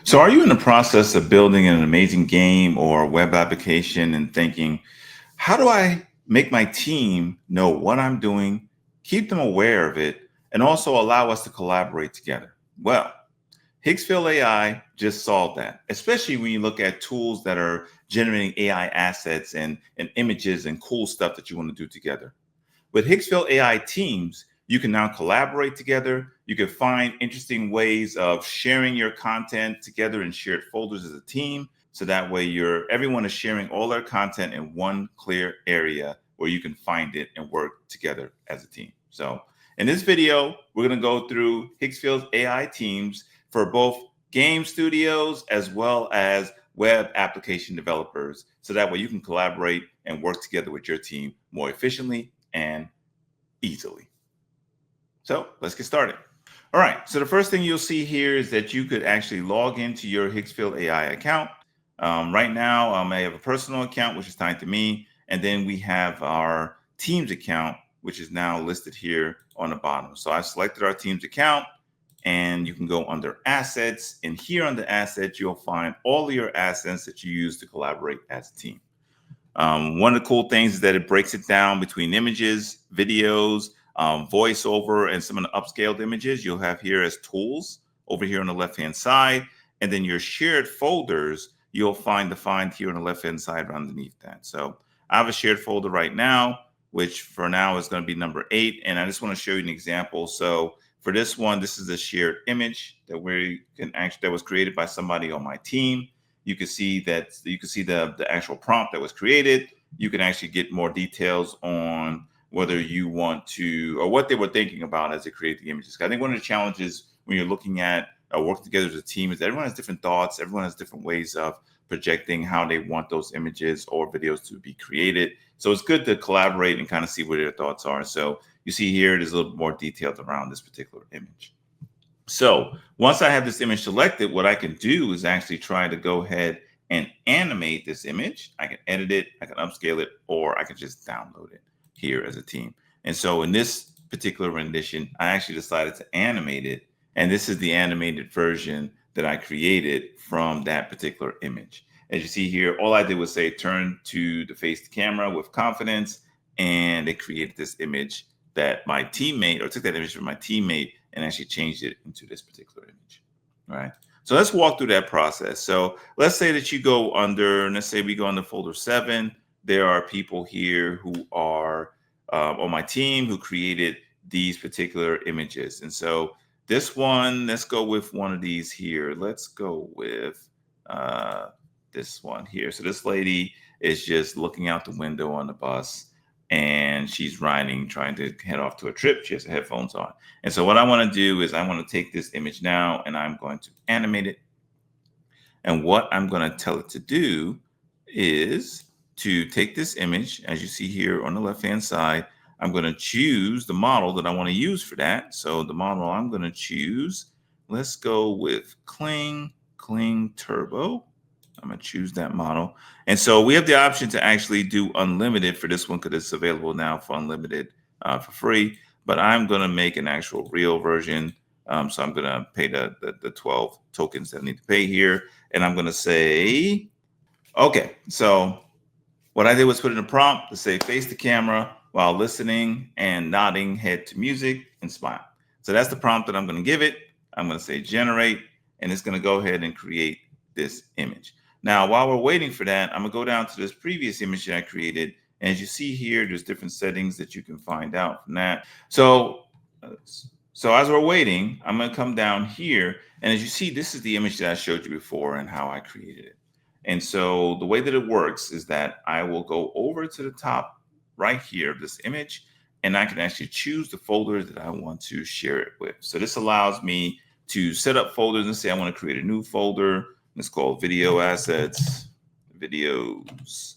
So, are you in the process of building an amazing game or web application and thinking, how do I make my team know what I'm doing, keep them aware of it, and also allow us to collaborate together? Well, Higgsfield AI just solved that, especially when you look at tools that are generating AI assets and images and cool stuff that you want to do together. With Higgsfield AI Teams, you can now collaborate together. You can find interesting ways of sharing your content together in shared folders as a team. So that way everyone is sharing all their content in one clear area where you can find it and work together as a team. So in this video, we're going to go through Higgsfield AI Teams for both game studios as well as web application developers. So that way you can collaborate and work together with your team more efficiently and easily. So let's get started. All right. So the first thing you'll see here is that you could actually log into your Higgsfield AI account. Right now, I have a personal account, which is tied to me. And then we have our Teams account, which is now listed here on the bottom. So I've selected our Teams account and you can go under assets. And here under assets, you'll find all of your assets that you use to collaborate as a team. One of the cool things is that it breaks it down between images, videos, voiceover, and some of the upscaled images you'll have here as tools over here on the left-hand side. And then your shared folders, you'll find defined here on the left-hand side underneath that. So I have a shared folder right now, which for now is going to be number 8. And I just want to show you an example. So for this one, this is a shared image that that was created by somebody on my team. You can see the actual prompt that was created. You can actually get more details on whether you want to, or what they were thinking about as they create the images. I think one of the challenges when you're looking at working together as a team is that everyone has different thoughts. Everyone has different ways of projecting how they want those images or videos to be created. So it's good to collaborate and kind of see what their thoughts are. So you see here, it is a little more detailed around this particular image. So once I have this image selected, what I can do is actually try to go ahead and animate this image. I can edit it, I can upscale it, or I can just download it here as a team. And so in this particular rendition, I actually decided to animate it. And this is the animated version that I created from that particular image. As you see here, all I did was say, turn to face the camera with confidence. And it created this image that my teammate, or took that image from my teammate and actually changed it into this particular image. All right. So let's walk through that process. So let's say that you go under, let's say we go under folder 7. There are people here who are on my team who created these particular images. And so this one, let's go with one of these here. Let's go with this one here. So this lady is just looking out the window on the bus and she's riding, trying to head off to a trip. She has her headphones on. And so what I want to do is I want to take this image now and I'm going to animate it. And what I'm going to tell it to do is to take this image, as you see here on the left-hand side. I'm going to choose the model that I want to use for that. So the model I'm going to choose, let's go with Kling Turbo. I'm going to choose that model. And so we have the option to actually do unlimited for this one because it's available now for unlimited for free. But I'm going to make an actual real version. So I'm going to pay the 12 tokens that I need to pay here. And I'm going to say, okay, so what I did was put in a prompt to say, face the camera while listening and nodding head to music and smile. So that's the prompt that I'm going to give it. I'm going to say generate, and it's going to go ahead and create this image. Now, while we're waiting for that, I'm going to go down to this previous image that I created. And as you see here, there's different settings that you can find out from that. So as we're waiting, I'm going to come down here. And as you see, this is the image that I showed you before and how I created it. And so the way that it works is that I will go over to the top right here of this image, and I can actually choose the folder that I want to share it with. So this allows me to set up folders and say I want to create a new folder. It's called video assets, videos,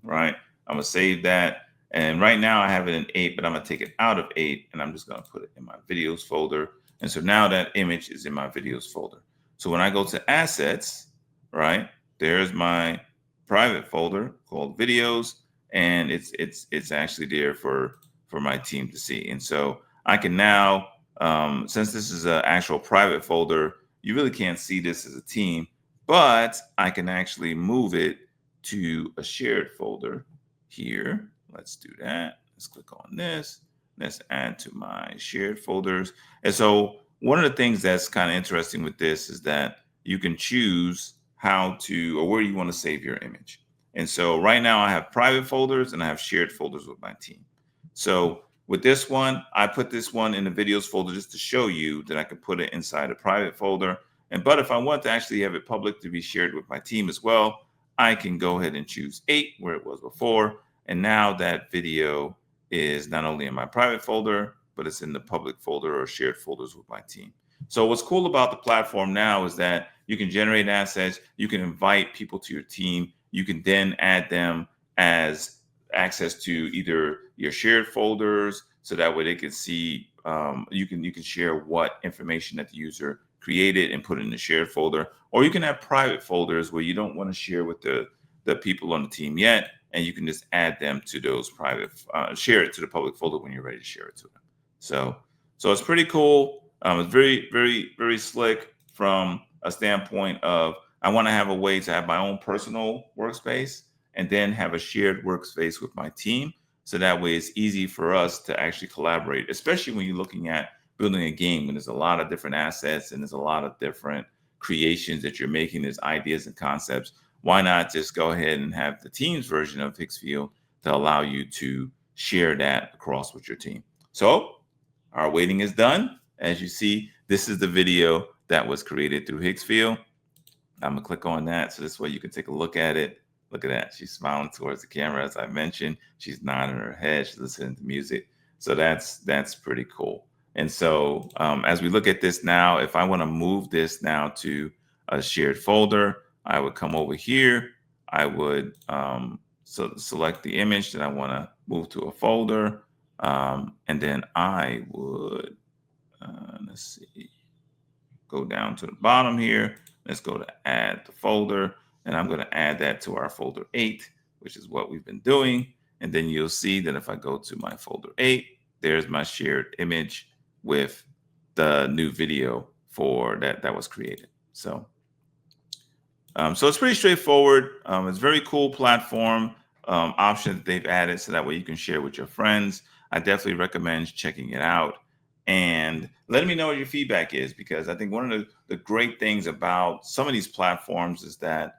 right? I'm going to save that. And right now I have it in 8, but I'm going to take it out of 8 and I'm just going to put it in my videos folder. And so now that image is in my videos folder. So when I go to assets, right, there's my private folder called videos, and it's actually there for my team to see. And so I can now, since this is an actual private folder, you really can't see this as a team, but I can actually move it to a shared folder here. Let's do that. Let's click on this. Let's add to my shared folders. And so one of the things that's kind of interesting with this is that you can choose how to or where you want to save your image. And so right now I have private folders and I have shared folders with my team. So with this one, I put this one in the videos folder just to show you that I can put it inside a private folder. But if I want to actually have it public to be shared with my team as well, I can go ahead and choose 8 where it was before. And now that video is not only in my private folder, but it's in the public folder or shared folders with my team. So what's cool about the platform now is that you can generate assets, you can invite people to your team, you can then add them as access to either your shared folders, so that way they can see you can share what information that the user created and put in the shared folder, or you can have private folders where you don't want to share with the people on the team yet, and you can just add them to those private share it to the public folder when you're ready to share it to them. So it's pretty cool. It's very slick from a standpoint of I want to have a way to have my own personal workspace and then have a shared workspace with my team. So that way it's easy for us to actually collaborate, especially when you're looking at building a game and there's a lot of different assets and there's a lot of different creations that you're making, there's ideas and concepts. Why not just go ahead and have the team's version of Higgsfield to allow you to share that across with your team? So our waiting is done. As you see, this is the video that was created through Higgsfield. I'm gonna click on that so this way you can take a look at it. Look at that. She's smiling towards the camera, as I mentioned. She's nodding her head. She's listening to music. So that's pretty cool. And so as we look at this now, if I want to move this now to a shared folder, I would come over here. I would select the image that I want to move to a folder. And then I would, let's see, go down to the bottom here. Let's go to add the folder. And I'm going to add that to our folder 8, which is what we've been doing. And then you'll see that if I go to my folder 8, there's my shared image with the new video for that was created. So it's pretty straightforward. It's a very cool platform option that they've added so that way you can share with your friends. I definitely recommend checking it out and let me know what your feedback is, because I think one of the great things about some of these platforms is that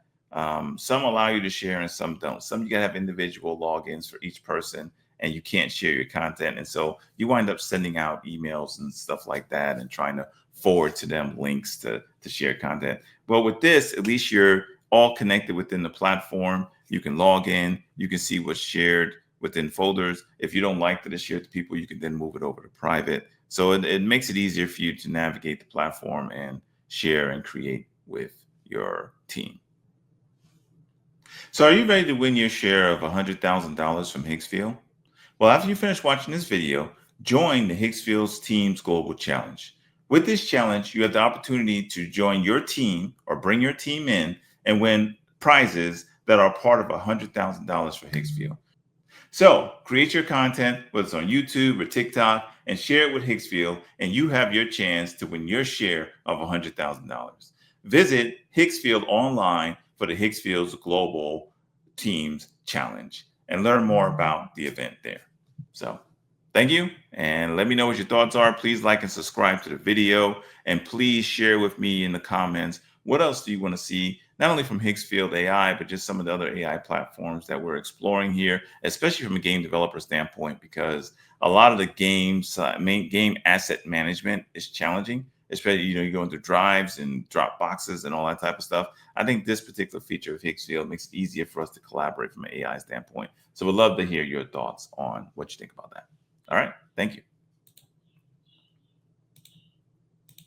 some allow you to share and some don't. Some you gotta have individual logins for each person and you can't share your content. And so you wind up sending out emails and stuff like that and trying to forward to them links to share content. Well, with this, at least you're all connected within the platform. You can log in, you can see what's shared within folders. If you don't like that it's shared to people, you can then move it over to private. So it makes it easier for you to navigate the platform and share and create with your team. So are you ready to win your share of $100,000 from Higgsfield? Well, after you finish watching this video, join the Higgsfield's Teams Global Challenge. With this challenge, you have the opportunity to join your team or bring your team in and win prizes that are part of $100,000 for Higgsfield. So create your content, whether it's on YouTube or TikTok, and share it with Higgsfield, and you have your chance to win your share of $100,000. Visit Higgsfield online for the Higgsfield's Global Teams Challenge and learn more about the event there. So thank you, and let me know what your thoughts are. Please like and subscribe to the video, and please share with me in the comments what else do you want to see, not only from Higgsfield AI, but just some of the other AI platforms that we're exploring here, especially from a game developer standpoint, because a lot of the games, game asset management is challenging, especially, you go into drives and drop boxes and all that type of stuff. I think this particular feature of Higgsfield makes it easier for us to collaborate from an AI standpoint. So we'd love to hear your thoughts on what you think about that. All right. Thank you.